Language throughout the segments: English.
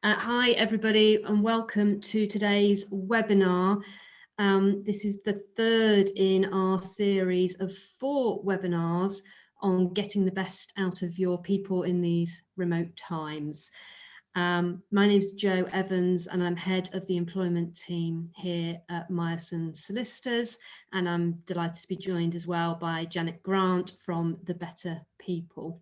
Hi everybody and welcome to today's webinar. This is the third in our series of 4 webinars on getting the best out of your people in these remote times. My name is Jo Evans and I'm head of the employment team here at Myerson Solicitors, and I'm delighted to be joined as well by Janet Grant from The Better People.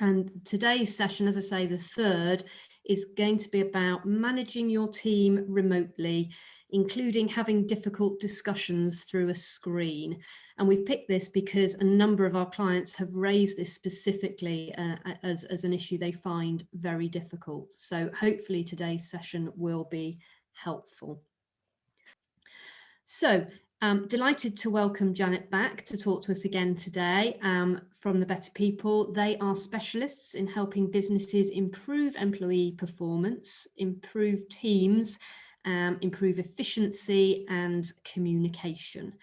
And today's session, as I say, the third, is going to be about managing your team remotely, including having difficult discussions through a screen. And we've picked this because a number of our clients have raised this specifically as an issue they find very difficult. So hopefully today's session will be helpful. So delighted to welcome Janet back to talk to us again today from The Better People. They are specialists in helping businesses improve employee performance, improve teams, improve efficiency and communication.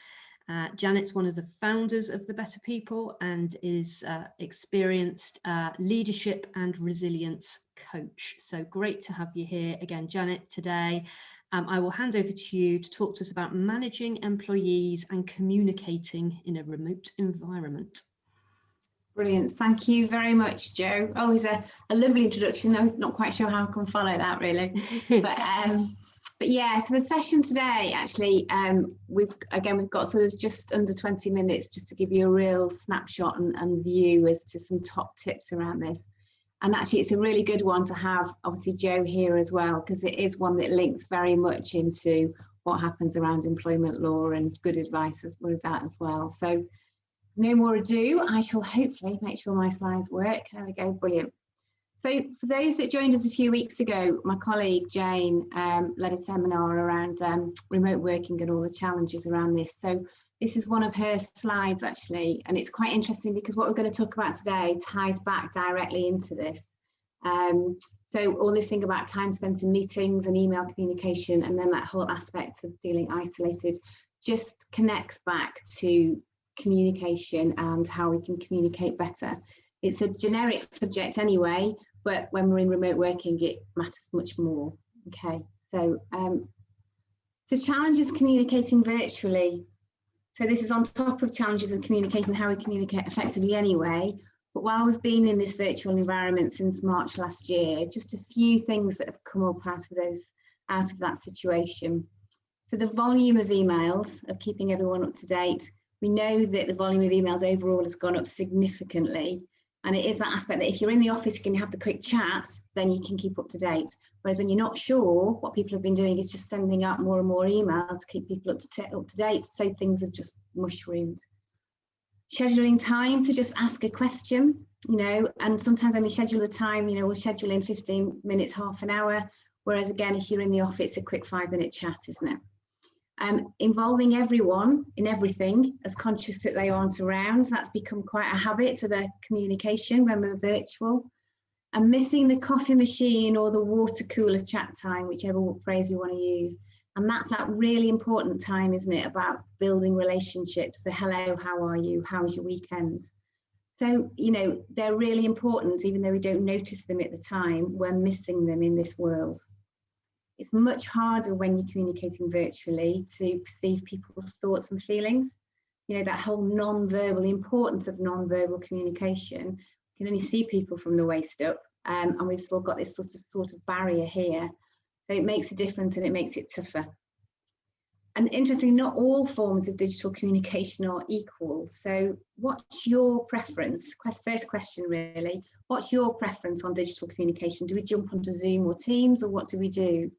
Janet's one of the founders of The Better People and is experienced leadership and resilience coach. So great to have you here again, Janet, today. I will hand over to you to talk to us about managing employees and communicating in a remote environment. Brilliant. Thank you very much, Jo. Always a lovely introduction. I was not quite sure how I can follow that really. But yeah, so the session today, actually, we've got sort of just under 20 minutes just to give you a real snapshot and view as to some top tips around this. And actually, it's a really good one to have, obviously, Jo here as well, because it is one that links very much into what happens around employment law and good advice with that as well. So no more ado, I shall hopefully make sure my slides work. There we go, brilliant. So for those that joined us a few weeks ago, my colleague Jane led a seminar around remote working and all the challenges around this. So this is one of her slides actually, and it's quite interesting because what we're going to talk about today ties back directly into this. So all this thing about time spent in meetings and email communication, and then that whole aspect of feeling isolated just connects back to communication and how we can communicate better. It's a generic subject anyway, but when we're in remote working, it matters much more. Okay, so challenges communicating virtually. So this is on top of challenges of communication, how we communicate effectively anyway. But while we've been in this virtual environment since March last year, just a few things that have come up out of that situation. So the volume of emails, of keeping everyone up to date. We know that the volume of emails overall has gone up significantly. And it is that aspect that if you're in the office, you can have the quick chat, then you can keep up to date. Whereas when you're not sure, what people have been doing is just sending out more and more emails to keep people up to date. So things have just mushroomed. Scheduling time to just ask a question, and sometimes when we schedule a time, we'll schedule in 15 minutes, half an hour. Whereas again, if you're in the office, a quick 5-minute chat, isn't it? Involving everyone in everything, as conscious that they aren't around. That's become quite a habit of a communication when we're virtual. And missing the coffee machine or the water cooler chat time, whichever phrase you want to use. And that's that really important time, isn't it, about building relationships, the hello, how are you, how's your weekend? So, they're really important, even though we don't notice them at the time, we're missing them in this world. It's much harder when you're communicating virtually to perceive people's thoughts and feelings. That whole non-verbal, the importance of non-verbal communication. You can only see people from the waist up, and we've still got this sort of barrier here. So it makes a difference and it makes it tougher. And interestingly, not all forms of digital communication are equal. So what's your preference? First question really, what's your preference on digital communication? Do we jump onto Zoom or Teams, or what do we do?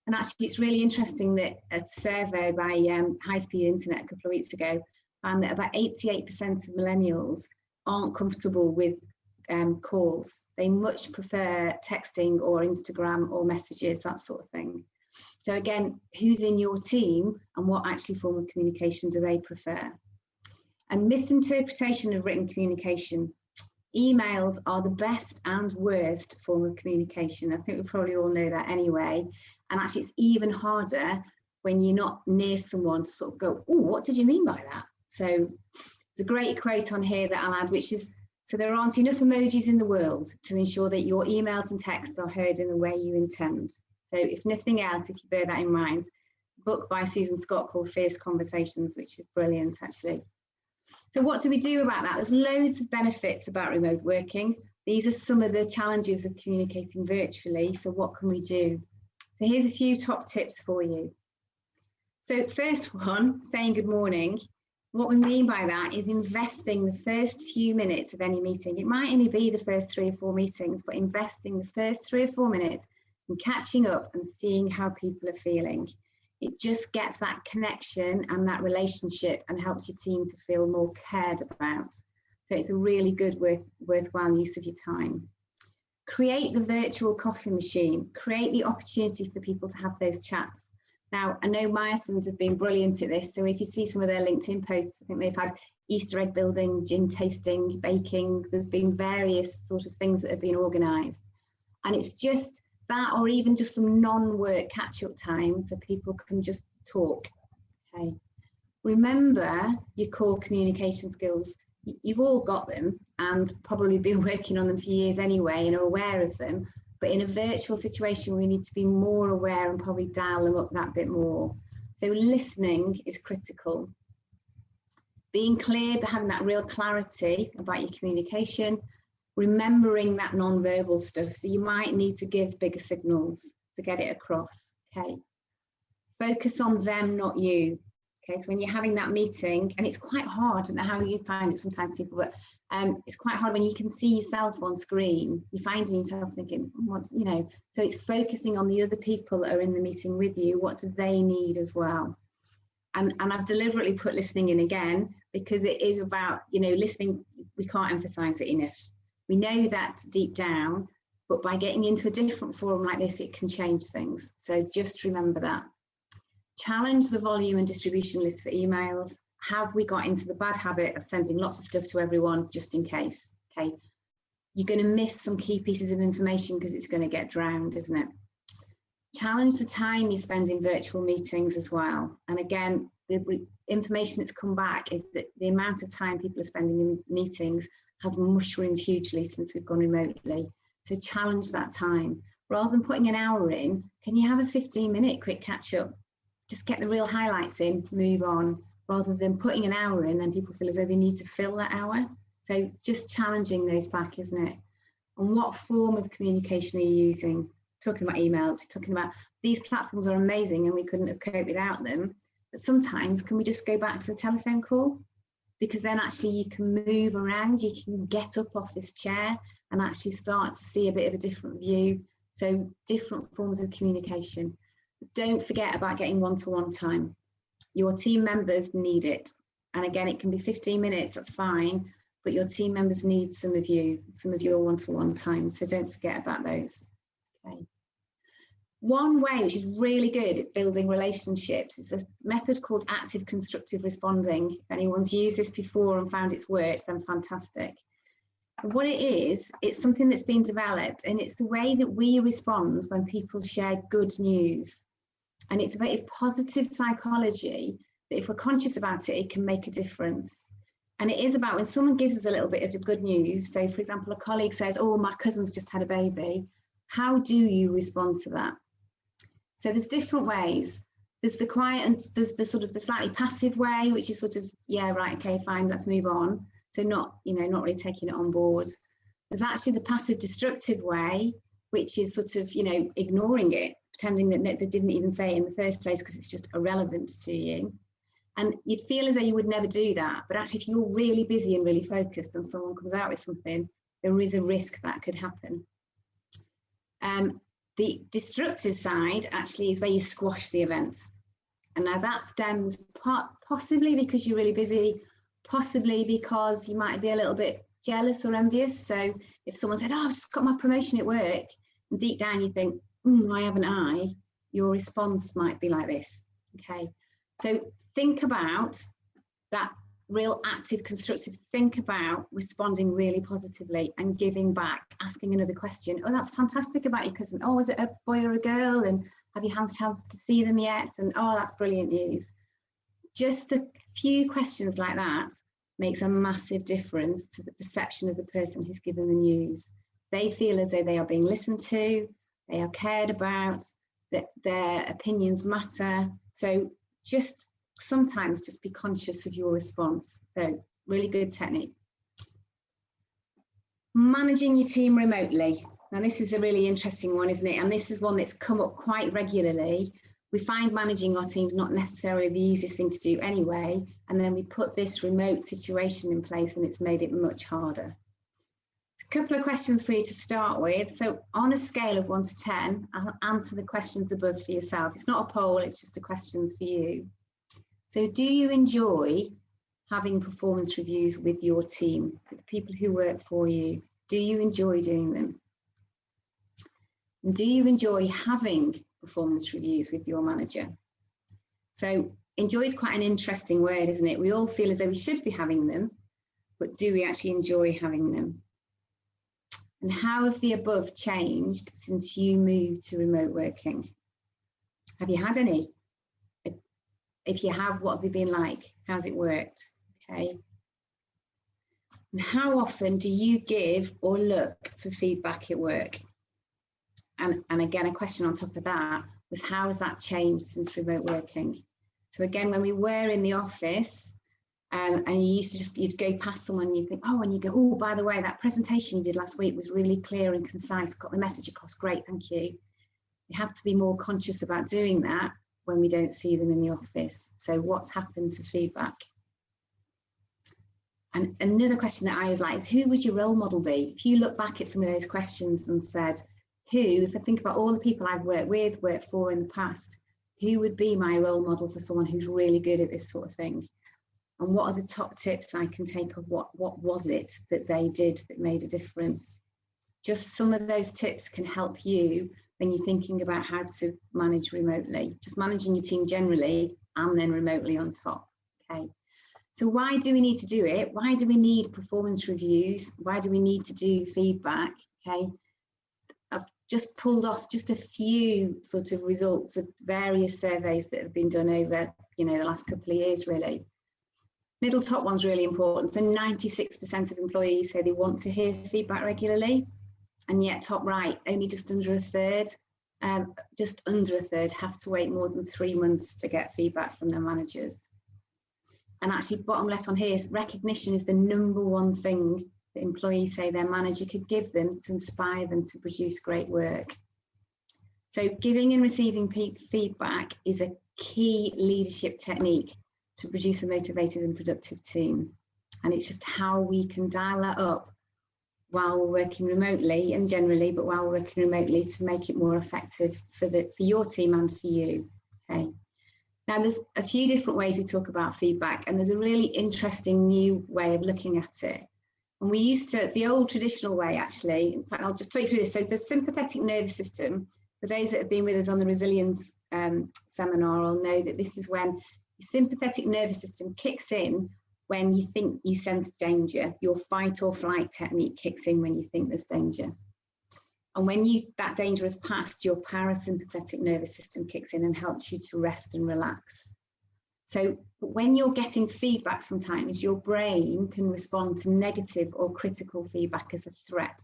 And actually, it's really interesting that a survey by High Speed Internet a couple of weeks ago found that about 88% of millennials aren't comfortable with calls. They much prefer texting or Instagram or messages, that sort of thing. So again, who's in your team and what actually form of communication do they prefer? And misinterpretation of written communication. Emails are the best and worst form of communication. I think we probably all know that anyway. And actually, it's even harder when you're not near someone to sort of go, oh, what did you mean by that? So there's a great quote on here that I'll add, which is So there aren't enough emojis in the world to ensure that your emails and texts are heard in the way you intend. So if nothing else, if you bear that in mind, a book by Susan Scott called Fierce Conversations, which is brilliant actually. So what do we do about that? There's loads of benefits about remote working. These are some of the challenges of communicating virtually. So what can we do? So here's a few top tips for you. So first one, saying good morning. What we mean by that is investing the first few minutes of any meeting. It might only be the first 3 or 4 meetings, but investing the first 3 or 4 minutes and catching up and seeing how people are feeling. It just gets that connection and that relationship and helps your team to feel more cared about. So it's a really good, worthwhile use of your time. Create the virtual coffee machine. Create the opportunity for people to have those chats. Now, I know Myersons have been brilliant at this, so if you see some of their LinkedIn posts, I think they've had Easter egg building, gin tasting, baking, there's been various sort of things that have been organised. And it's just that, or even just some non-work catch-up time so people can just talk, okay? Remember your core communication skills. You've all got them and probably been working on them for years anyway and are aware of them. But in a virtual situation, we need to be more aware and probably dial them up that bit more. So listening is critical. Being clear, having that real clarity about your communication, remembering that non-verbal stuff. So you might need to give bigger signals to get it across, okay? Focus on them, not you. Okay, so when you're having that meeting, and it's quite hard, I don't know how you find it sometimes, people, but it's quite hard when you can see yourself on screen. You're finding yourself thinking, what's, you know, so it's focusing on the other people that are in the meeting with you. What do they need as well? And I've deliberately put listening in again, because it is about, you know, listening, we can't emphasize it enough. We know that deep down, but by getting into a different forum like this, it can change things. So just remember that. Challenge the volume and distribution list for emails. Have we got into the bad habit of sending lots of stuff to everyone just in case? Okay, you're going to miss some key pieces of information because it's going to get drowned, isn't it? Challenge the time you spend in virtual meetings as well. And again, the information that's come back is that the amount of time people are spending in meetings has mushroomed hugely since we've gone remotely. So challenge that time. Rather than putting an hour in, can you have a 15-minute quick catch up? Just get the real highlights in, move on, rather than putting an hour in and people feel as though they need to fill that hour. So just challenging those back, isn't it? And what form of communication are you using? Talking about emails, we're talking about these platforms are amazing and we couldn't have coped without them. But sometimes can we just go back to the telephone call? Because then actually you can move around, you can get up off this chair and actually start to see a bit of a different view. So different forms of communication. Don't forget about getting one-to-one time. Your team members need it. And again, it can be 15 minutes, that's fine, but your team members need some of your one-to-one time. So don't forget about those. Okay. One way which is really good at building relationships is a method called active constructive responding. If anyone's used this before and found it's worked, then fantastic. And what it is, it's something that's been developed, and it's the way that we respond when people share good news. And it's about positive psychology that if we're conscious about it, it can make a difference. And it is about when someone gives us a little bit of the good news. So for example, a colleague says, oh, my cousin's just had a baby. How do you respond to that? So there's different ways. There's the quiet and there's the sort of the slightly passive way, which is sort of, yeah, right, okay, fine, let's move on. So not, you know, not really taking it on board. There's actually the passive destructive way, which is sort of, you know, ignoring it, pretending that they didn't even say it in the first place because it's just irrelevant to you. And you'd feel as though you would never do that. But actually, if you're really busy and really focused and someone comes out with something, there is a risk that could happen. The destructive side actually is where you squash the event. And now that stems possibly because you're really busy, possibly because you might be a little bit jealous or envious. So if someone said, oh, I've just got my promotion at work, and deep down you think, why haven't I? Your response might be like this, okay? So think about that real active, constructive, think about responding really positively and giving back, asking another question. Oh, that's fantastic about your cousin. Oh, is it a boy or a girl? And have you had a chance to see them yet? And oh, that's brilliant news. Just a few questions like that makes a massive difference to the perception of the person who's given the news. They feel as though they are being listened to, they are cared about, that their opinions matter. So just sometimes just be conscious of your response. So really good technique. Managing your team remotely. Now this is a really interesting one, isn't it? And this is one that's come up quite regularly. We find managing our teams not necessarily the easiest thing to do anyway, and then we put this remote situation in place and it's made it much harder. A couple of questions for you to start with. So on a scale of 1 to 10, I'll answer the questions above for yourself. It's not a poll, it's just the questions for you. So do you enjoy having performance reviews with your team, with the people who work for you? Do you enjoy doing them? And do you enjoy having performance reviews with your manager? So enjoy is quite an interesting word, isn't it? We all feel as though we should be having them, but do we actually enjoy having them? And how have the above changed since you moved to remote working? Have you had any? If you have, what have they been like? How's it worked? Okay. And how often do you give or look for feedback at work? And again, a question on top of that was, how has that changed since remote working? So again, when we were in the office, and you used to just, you'd go past someone and you think, oh, and you go, oh, by the way, that presentation you did last week was really clear and concise, got the message across, great, thank you. You have to be more conscious about doing that when we don't see them in the office. So what's happened to feedback? And another question that I was like is, who would your role model be? If you look back at some of those questions and said, who, if I think about all the people I've worked with, worked for in the past, who would be my role model for someone who's really good at this sort of thing? And what are the top tips I can take of what was it that they did that made a difference? Just some of those tips can help you when you're thinking about how to manage remotely, just managing your team generally and then remotely on top. Okay. So why do we need to do it? Why do we need performance reviews? Why do we need to do feedback? Okay. I've just pulled off just a few sort of results of various surveys that have been done over, the last couple of years, really. Middle top one's really important. So 96% of employees say they want to hear feedback regularly, and yet top right, only just under a third have to wait more than 3 months to get feedback from their managers. And actually bottom left on here is recognition is the #1 thing that employees say their manager could give them to inspire them to produce great work. So giving and receiving feedback is a key leadership technique to produce a motivated and productive team. And it's just how we can dial that up while we're working remotely and generally, but while we're working remotely to make it more effective for your team and for you. Okay. Now there's a few different ways we talk about feedback, and there's a really interesting new way of looking at it. And we used to, the old traditional way actually, in fact, I'll just talk you through this. So the sympathetic nervous system, for those that have been with us on the resilience seminar, will know that this is when your sympathetic nervous system kicks in when you think you sense danger. Your fight or flight technique kicks in when you think there's danger. And when that danger has passed, your parasympathetic nervous system kicks in and helps you to rest and relax. So when you're getting feedback, sometimes your brain can respond to negative or critical feedback as a threat.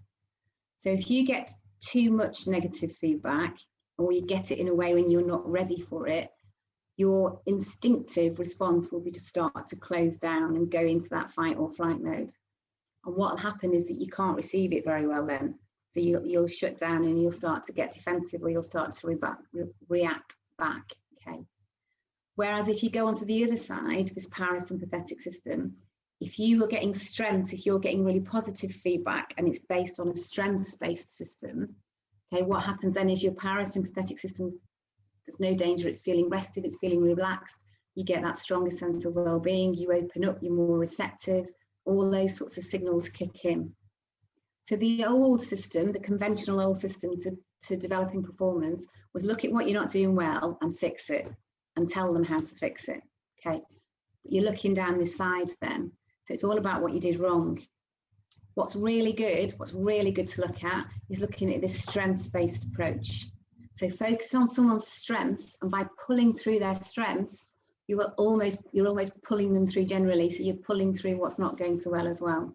So if you get too much negative feedback, or you get it in a way when you're not ready for it, your instinctive response will be to start to close down and go into that fight or flight mode. And what will happen is that you can't receive it very well then. So you'll shut down and you'll start to get defensive, or you'll start to react back. Okay. Whereas if you go onto the other side, this parasympathetic system, if you are getting strength, if you're getting really positive feedback and it's based on a strengths-based system, okay, what happens then is your parasympathetic system's, there's no danger, it's feeling rested, it's feeling relaxed, you get that stronger sense of well-being, you open up, you're more receptive, all those sorts of signals kick in. So the old system, the conventional old system to developing performance was look at what you're not doing well and fix it and tell them how to fix it, okay? You're looking down this side then. So it's all about what you did wrong. What's really good to look at is looking at this strengths-based approach. So focus on someone's strengths, and by pulling through their strengths, you're almost pulling them through generally. So you're pulling through what's not going so well as well.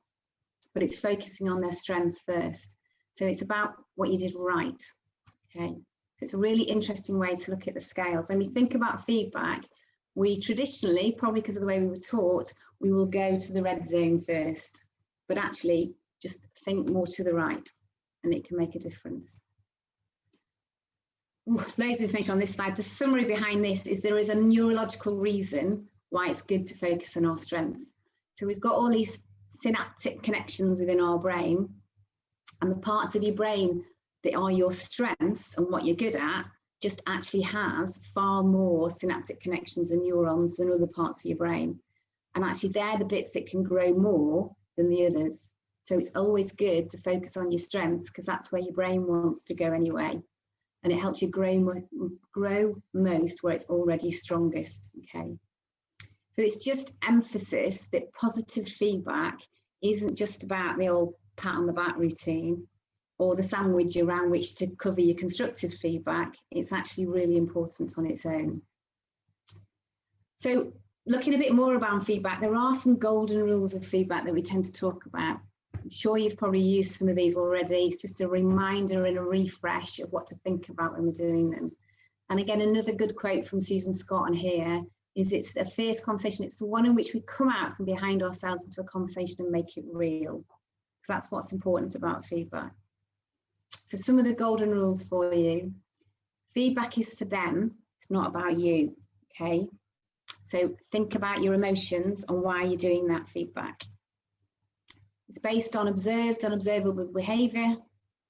But it's focusing on their strengths first. So it's about what you did right. Okay. So it's a really interesting way to look at the scales. When we think about feedback, we traditionally, probably because of the way we were taught, we will go to the red zone first. But actually, just think more to the right, and it can make a difference. Ooh, loads of information on this slide. The summary behind this is there is a neurological reason why it's good to focus on our strengths. So we've got all these synaptic connections within our brain, and the parts of your brain that are your strengths and what you're good at just actually has far more synaptic connections and neurons than other parts of your brain. And actually they're the bits that can grow more than the others. So it's always good to focus on your strengths, because that's where your brain wants to go anyway. And it helps you grow most where it's already strongest, okay? So it's just emphasis that positive feedback isn't just about the old pat on the back routine or the sandwich around which to cover your constructive feedback. It's actually really important on its own. So looking a bit more about feedback, there are some golden rules of feedback that we tend to talk about. I'm sure you've probably used some of these already. It's just a reminder and a refresh of what to think about when we're doing them. And again, another good quote from Susan Scott on here is, it's a fierce conversation. It's the one in which we come out from behind ourselves into a conversation and make it real. Because that's what's important about feedback. So some of the golden rules for you. Feedback is for them. It's not about you, okay? So think about your emotions and why you're doing that feedback. It's based on observed and observable behaviour,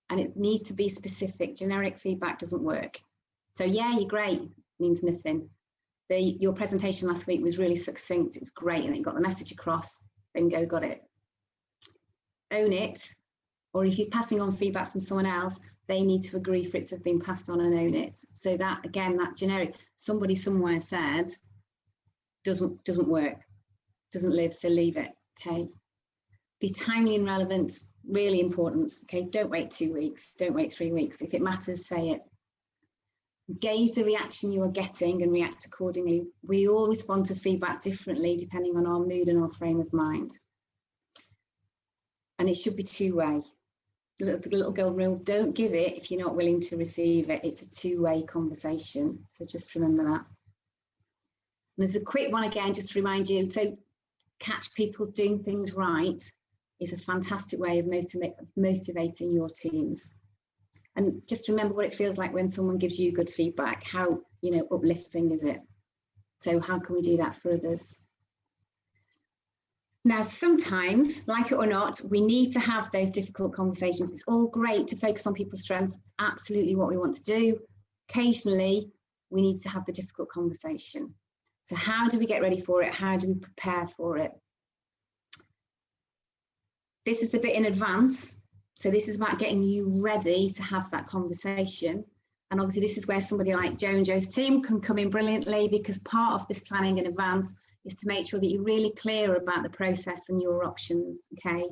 and it needs to be specific. Generic feedback doesn't work. So yeah, you're great means nothing. Your presentation last week was really succinct. It was great, and it got the message across. Bingo, got it. Own it. Or if you're passing on feedback from someone else, they need to agree for it to have been passed on and own it. So that, again, that generic, somebody somewhere said, doesn't work, doesn't live, so leave it, okay? Be timely and relevant, really important, okay? Don't wait 2 weeks, don't wait 3 weeks. If it matters, say it. Gauge the reaction you are getting and react accordingly. We all respond to feedback differently depending on our mood and our frame of mind. And it should be two-way. The little golden rule, don't give it if you're not willing to receive it. It's a two-way conversation. So just remember that. And there's a quick one again, just to remind you. So catch people doing things right is a fantastic way of motivating your teams. And just remember what it feels like when someone gives you good feedback. How, uplifting is it? So how can we do that for others? Now, sometimes, like it or not, we need to have those difficult conversations. It's all great to focus on people's strengths. It's absolutely what we want to do. Occasionally, we need to have the difficult conversation. So how do we get ready for it? How do we prepare for it? This is the bit in advance. So this is about getting you ready to have that conversation. And obviously, this is where somebody like Joe and Joe's team can come in brilliantly, because part of this planning in advance is to make sure that you're really clear about the process and your options, okay?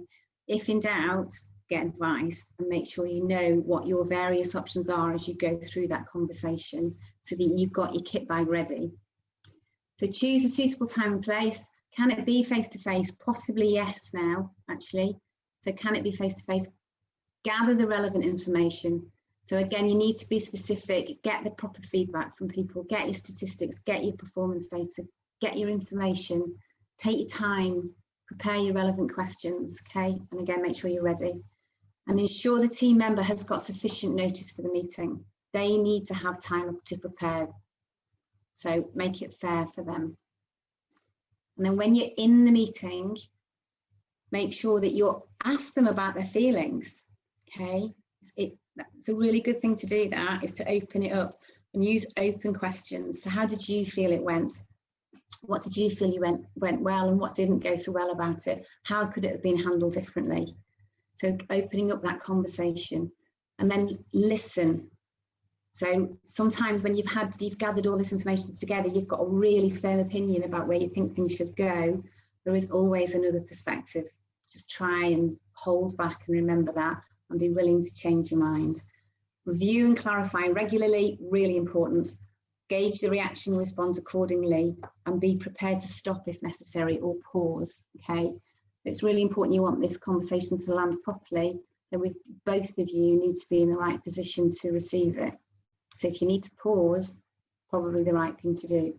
If in doubt, get advice and make sure you know what your various options are as you go through that conversation, so that you've got your kit bag ready. So choose a suitable time and place. Can it be face-to-face? Possibly yes now, actually. So can it be face-to-face? Gather the relevant information. So again, you need to be specific, get the proper feedback from people, get your statistics, get your performance data, get your information, take your time, prepare your relevant questions, okay? And again, make sure you're ready. And ensure the team member has got sufficient notice for the meeting. They need to have time to prepare. So make it fair for them. And then when you're in the meeting, make sure that you ask them about their feelings, okay? It's a really good thing to do, that is to open it up and use open questions. So how did you feel it went? What did you feel you went well, and what didn't go so well about it? How could it have been handled differently? So opening up that conversation, and then listen. So sometimes when you've gathered all this information together, you've got a really firm opinion about where you think things should go. There is always another perspective. Just try and hold back and remember that, and be willing to change your mind. Review and clarify regularly, really important. gauge the reaction, respond accordingly, and be prepared to stop if necessary or pause. Okay, it's really important you want this conversation to land properly. So with both of you need to be in the right position to receive it. So if you need to pause, probably the right thing to do.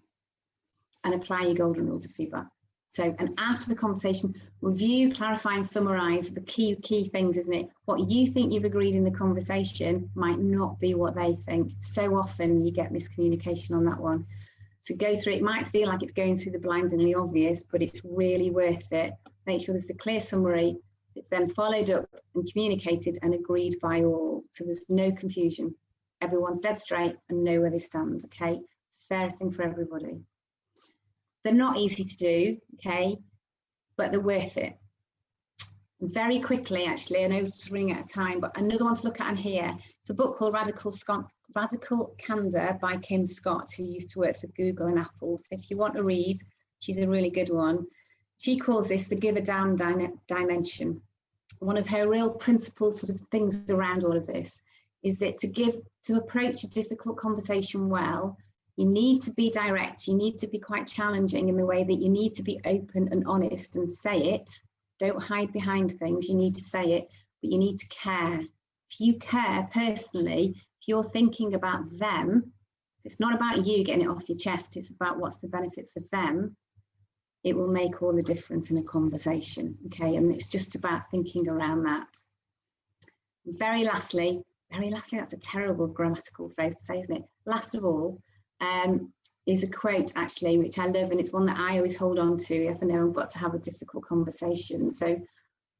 And apply your golden rules of feedback. So, and after the conversation, review, clarify and summarise the key things, isn't it? What you think you've agreed in the conversation might not be what they think. So often you get miscommunication on that one. So go through, it might feel like it's going through the blindingly obvious, but it's really worth it. Make sure there's a clear summary. It's then followed up and communicated and agreed by all. So there's no confusion. Everyone's dead straight and know where they stand, okay? Fairest thing for everybody. They're not easy to do, okay, but they're worth it. Very quickly, actually, I know it's running out of time, but another one to look at in here. It's a book called Radical Candor by Kim Scott, who used to work for Google and Apple. So if you want to read, she's a really good one. She calls this the give a damn dimension. One of her real principal sort of things around all of this is that to approach a difficult conversation well, you need to be direct, you need to be quite challenging in the way that you need to be open and honest and say it. Don't hide behind things, you need to say it, but you need to care. If you care personally, if you're thinking about them, it's not about you getting it off your chest, it's about what's the benefit for them, it will make all the difference in a conversation, okay? And it's just about thinking around that. Very lastly, that's a terrible grammatical phrase to say, isn't it? Last of all, is a quote actually, which I love, and it's one that I always hold on to if I know I've got to have a difficult conversation. So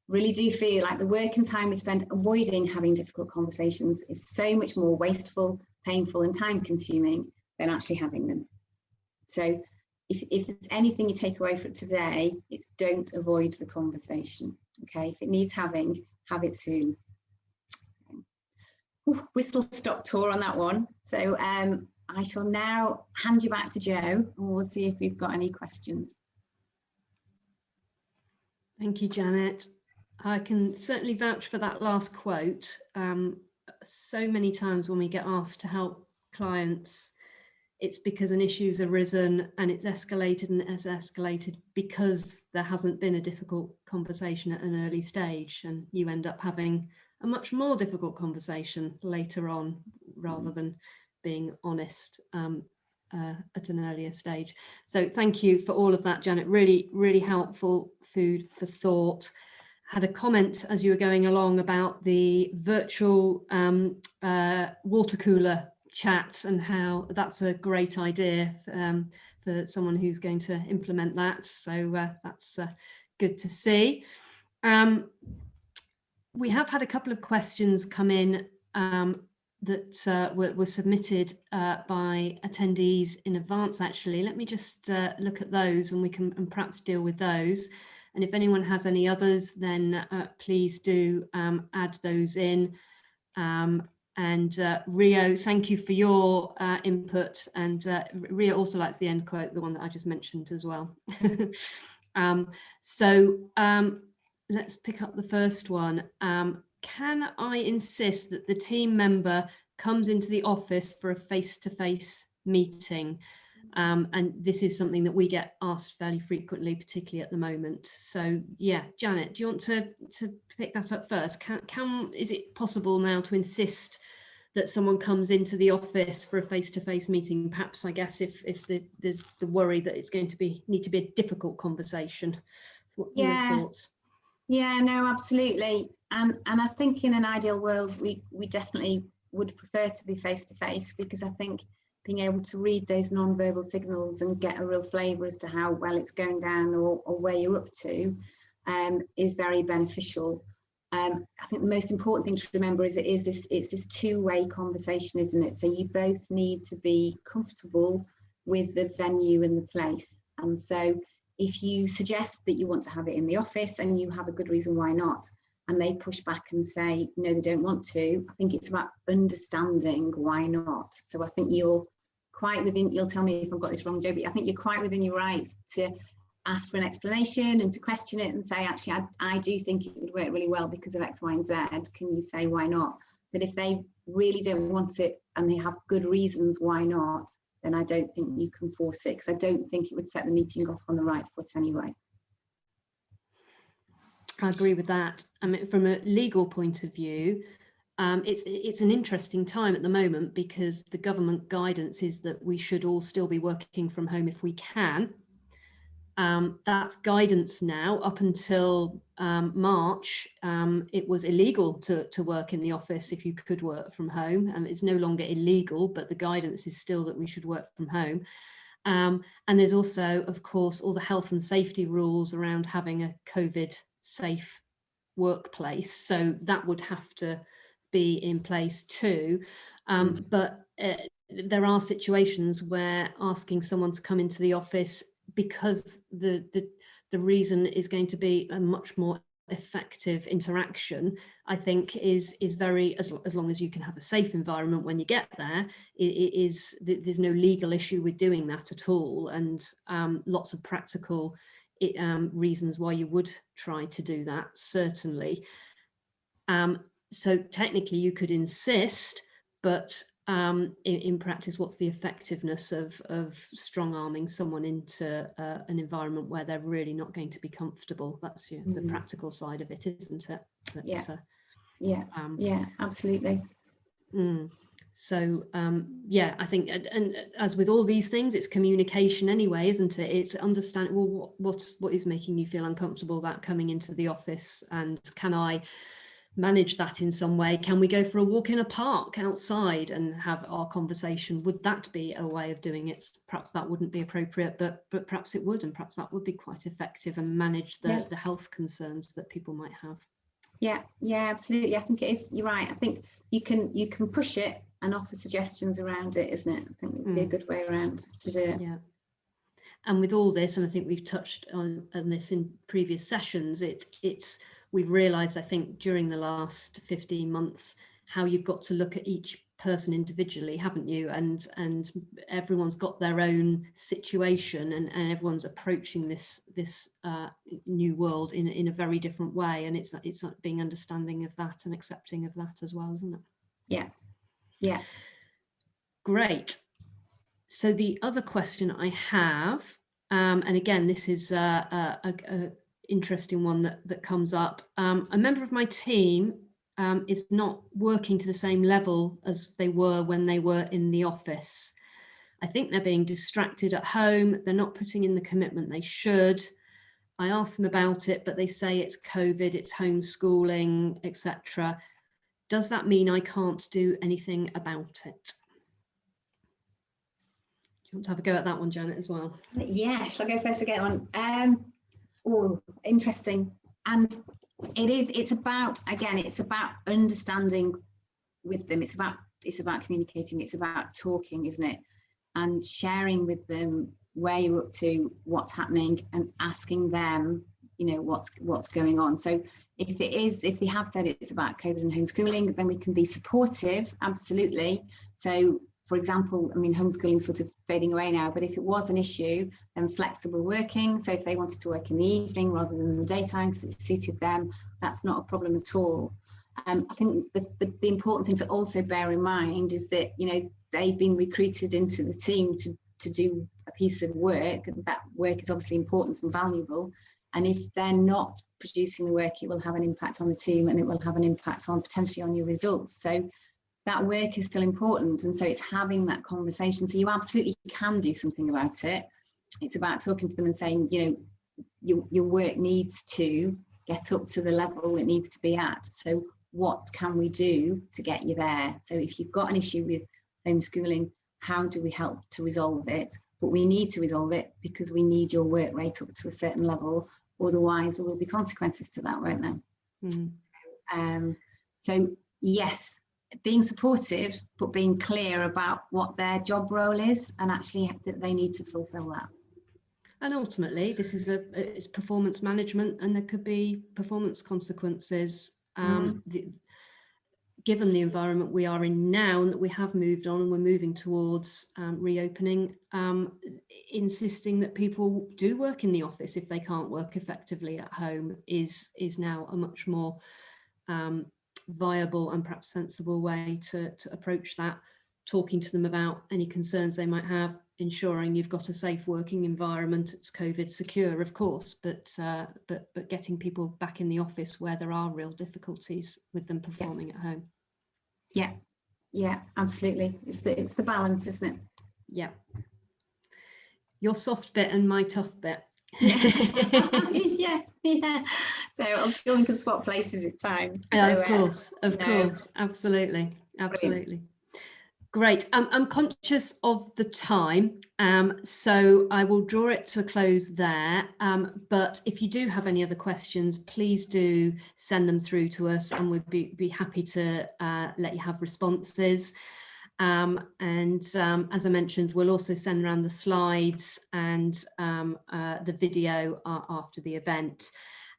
really do feel like the work and time we spend avoiding having difficult conversations is so much more wasteful, painful and time consuming than actually having them. So if there's anything you take away from today, it's don't avoid the conversation, okay? If it needs having, have it soon. Ooh, whistle stop tour on that one. So I shall now hand you back to Jo, and we'll see if we've got any questions. Thank you, Janet. I can certainly vouch for that last quote. So many times when we get asked to help clients, it's because an issue's arisen and it's escalated and it's escalated because there hasn't been a difficult conversation at an early stage, and you end up having a much more difficult conversation later on rather than being honest at an earlier stage. So thank you for all of that, Janet. Really, really helpful food for thought. Had a comment as you were going along about the virtual water cooler chat and how that's a great idea for someone who's going to implement that. So that's good to see. We have had a couple of questions come in that were submitted by attendees in advance, actually. Let me just look at those and we can perhaps deal with those. And if anyone has any others, then please do add those in. And Rio, thank you for your input. And Rio also likes the end quote, the one that I just mentioned as well. Let's pick up the first one. Can I insist that the team member comes into the office for a face-to-face meeting? And this is something that we get asked fairly frequently, particularly at the moment. So yeah, Janet, do you want to pick that up first? Is it possible now to insist that someone comes into the office for a face-to-face meeting? Perhaps, I guess, if there's the worry that it's going to need to be a difficult conversation. What are your thoughts? Yeah, no, absolutely. And I think in an ideal world, we definitely would prefer to be face-to-face, because I think being able to read those non-verbal signals and get a real flavour as to how well it's going down or where you're up to is very beneficial. I think the most important thing to remember is it's this two-way conversation, isn't it? So you both need to be comfortable with the venue and the place. And so if you suggest that you want to have it in the office and you have a good reason why not, and they push back and say, no, they don't want to, I think it's about understanding why not. So I think you're quite within, you'll tell me if I've got this wrong, Jo, but I think you're quite within your rights to ask for an explanation and to question it and say, actually, I do think it would work really well because of X, Y, and Z. Can you say why not? But if they really don't want it and they have good reasons why not, then I don't think you can force it, because I don't think it would set the meeting off on the right foot anyway. I agree with that. I mean, from a legal point of view, it's an interesting time at the moment, because the government guidance is that we should all still be working from home if we can. That's guidance now. Up until March, it was illegal to work in the office if you could work from home, and it's no longer illegal, but the guidance is still that we should work from home. And there's also, of course, all the health and safety rules around having a COVID safe workplace, so that would have to be in place too. But there are situations where asking someone to come into the office, because the reason is going to be a much more effective interaction, I think is very, as long as you can have a safe environment when you get there, there's no legal issue with doing that at all, and lots of practical reasons why you would try to do that, certainly. So technically you could insist, but in practice, what's the effectiveness of strong-arming someone into an environment where they're really not going to be comfortable? That's the practical side of it, isn't it? But, yeah, absolutely. So yeah, I think, and as with all these things, it's communication anyway, isn't it? It's understanding, well, what is making you feel uncomfortable about coming into the office, and can I manage that in some way? Can we go for a walk in a park outside and have our conversation? Would that be a way of doing it? Perhaps that wouldn't be appropriate, but perhaps it would, and perhaps that would be quite effective and manage the health concerns that people might have. Yeah, absolutely. I think it is. You're right. I think you can push it and offer suggestions around it, isn't it? I think it would be a good way around to do it. Yeah. And with all this, and I think we've touched on this in previous sessions, we've realised, I think, during the last 15 months, how you've got to look at each person individually, haven't you? And everyone's got their own situation, and everyone's approaching this new world in a very different way. And it's being understanding of that and accepting of that as well, isn't it? Yeah. Great. So the other question I have, and again, this is a interesting one that comes up. A member of my team is not working to the same level as they were when they were in the office. I think they're being distracted at home. They're not putting in the commitment they should. I ask them about it, but they say it's COVID, it's homeschooling, etc. Does that mean I can't do anything about it? Do you want to have a go at that one, Janet, as well? Yes, I'll go first again. Interesting. And it's about understanding with them. It's about communicating. It's about talking, isn't it? And sharing with them where you're up to, what's happening, and asking them, what's going on. So if they have said it's about COVID and homeschooling, then we can be supportive, absolutely. So for example, I mean, homeschooling is sort of fading away now, but if it was an issue, then flexible working. So if they wanted to work in the evening rather than the daytime because it suited them, that's not a problem at all. I think the important thing to also bear in mind is that, they've been recruited into the team to do a piece of work, and that work is obviously important and valuable. And if they're not producing the work, it will have an impact on the team, and it will have an impact on potentially on your results. So that work is still important, and so it's having that conversation. So you absolutely can do something about it. It's about talking to them and saying, your work needs to get up to the level it needs to be at. So what can we do to get you there? So if you've got an issue with homeschooling, how do we help to resolve it? But we need to resolve it because we need your work rate up to a certain level. Otherwise, there will be consequences to that, won't there? So yes, being supportive, but being clear about what their job role is, and actually that they need to fulfill that. And ultimately, this is it's performance management, and there could be performance consequences. Given the environment we are in now, and that we have moved on and we're moving towards reopening, insisting that people do work in the office if they can't work effectively at home is now a much more viable and perhaps sensible way to approach that. talking to them about any concerns they might have, ensuring you've got a safe working environment. It's COVID secure, of course, but getting people back in the office where there are real difficulties with them performing at home. Yeah, absolutely. It's the balance, isn't it? Yeah. Your soft bit and my tough bit. Yeah. So I'm sure we can swap places at times. Yeah, So, of course, absolutely. Brilliant. Great. I'm conscious of the time, so I will draw it to a close there. But if you do have any other questions, please do send them through to us, and we'd be happy to let you have responses. As I mentioned, we'll also send around the slides and the video after the event.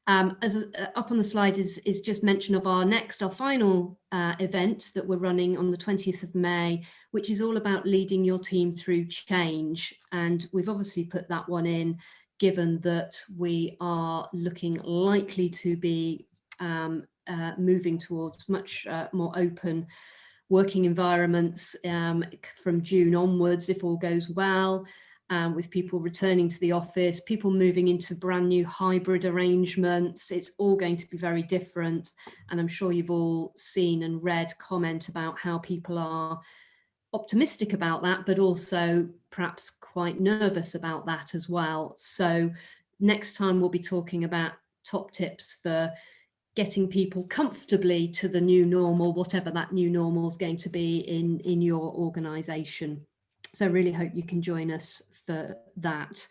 Up on the slide is just mention of our final event that we're running on the 20th of May, which is all about leading your team through change. And we've obviously put that one in, given that we are looking likely to be moving towards much more open working environments from June onwards, if all goes well. With people returning to the office, people moving into brand new hybrid arrangements. It's all going to be very different. And I'm sure you've all seen and read comment about how people are optimistic about that, but also perhaps quite nervous about that as well. So next time we'll be talking about top tips for getting people comfortably to the new normal, whatever that new normal is going to be in your organisation. So really hope you can join us for that.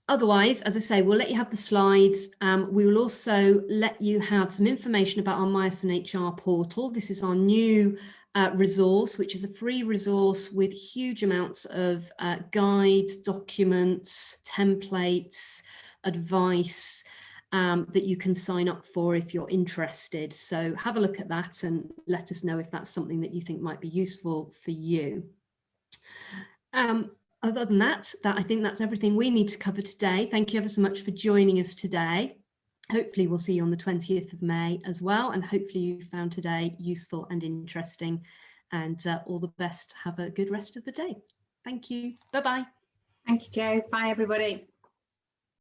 Otherwise, as I say, we'll let you have the slides. We will also let you have some information about our Myerson HR portal. This is our new resource, which is a free resource with huge amounts of guides, documents, templates, advice that you can sign up for if you're interested. So have a look at that and let us know if that's something that you think might be useful for you. Other than that, I think that's everything we need to cover today. Thank you ever so much for joining us today. Hopefully we'll see you on the 20th of May as well. And hopefully you found today useful and interesting. And all the best. Have a good rest of the day. Thank you. Bye-bye. Thank you, Jo. Bye, everybody.